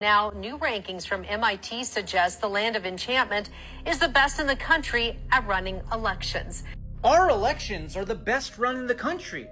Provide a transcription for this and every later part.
Now, new rankings from MIT suggest the Land of Enchantment is the best in the country at running elections. Our elections are the best run in the country.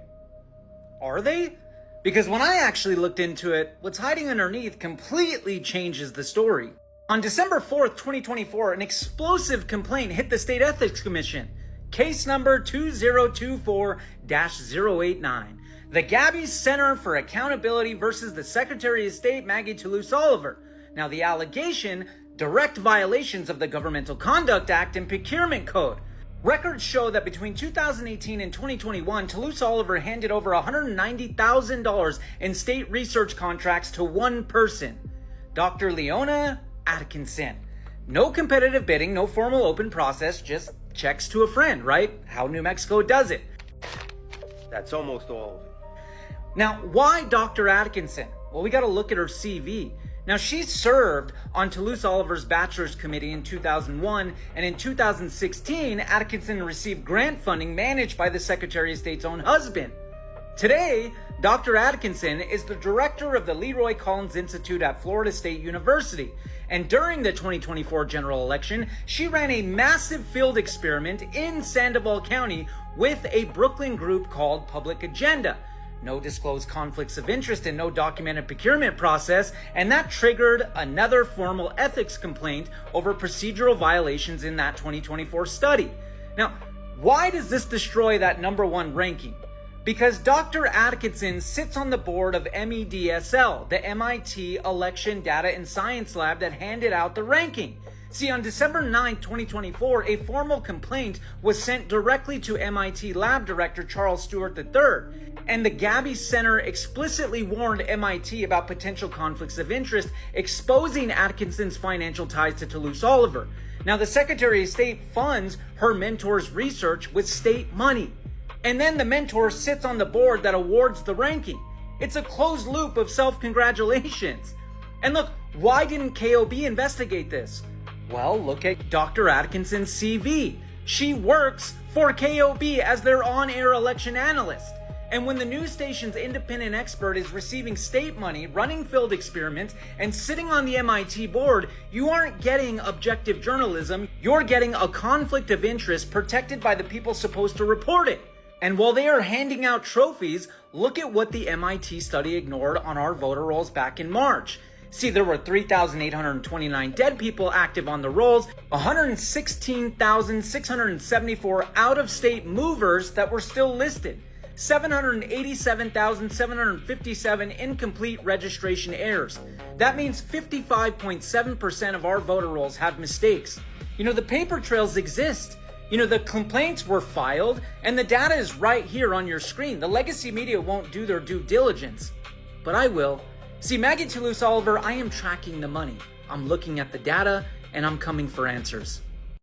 Are they? Because when I actually looked into it, what's hiding underneath completely changes the story. On December 4th, 2024, an explosive complaint hit the State Ethics Commission. Case number 2024-089. The Gabby Center for Accountability versus the Secretary of State, Maggie Toulouse Oliver. Now, the allegation, direct violations of the Governmental Conduct Act and Procurement Code. Records show that between 2018 and 2021, Toulouse Oliver handed over $190,000 in state research contracts to one person, Dr. Leona Atkinson. No competitive bidding, no formal open process, just checks to a friend, right? How New Mexico does it. That's almost all of it. Now, why Dr. Atkinson? Well, we got to look at her CV. Now, she served on Toulouse Oliver's bachelor's committee in 2001, and in 2016, Atkinson received grant funding managed by the Secretary of State's own husband. Today, Dr. Atkinson is the director of the Leroy Collins Institute at Florida State University. And during the 2024 general election, she ran a massive field experiment in Sandoval County with a Brooklyn group called Public Agenda. No disclosed conflicts of interest and no documented procurement process, and that triggered another formal ethics complaint over procedural violations in that 2024 study. Now, why does this destroy that number one ranking? Because Dr. Atkinson sits on the board of MEDSL, the MIT Election Data and Science Lab that handed out the ranking. See, on December 9, 2024, a formal complaint was sent directly to MIT Lab Director Charles Stewart III, and the Gabby Center explicitly warned MIT about potential conflicts of interest, exposing Atkinson's financial ties to Toulouse Oliver. Now, the Secretary of State funds her mentor's research with state money, and then the mentor sits on the board that awards the ranking. It's a closed loop of self-congratulations. And look, why didn't KOB investigate this? Well, look at Dr. Atkinson's CV. She works for KOB as their on-air election analyst. And when the news station's independent expert is receiving state money, running field experiments, and sitting on the MIT board, you aren't getting objective journalism. You're getting a conflict of interest protected by the people supposed to report it. And while they are handing out trophies, look at what the MIT study ignored on our voter rolls back in March. See, there were 3,829 dead people active on the rolls, 116,674 out-of-state movers that were still listed, 787,757 incomplete registration errors. That means 55.7% of our voter rolls have mistakes. You know, the paper trails exist. You know, the complaints were filed, and the data is right here on your screen. The legacy media won't do their due diligence, but I will. See, Maggie Toulouse Oliver, I am tracking the money. I'm looking at the data, and I'm coming for answers.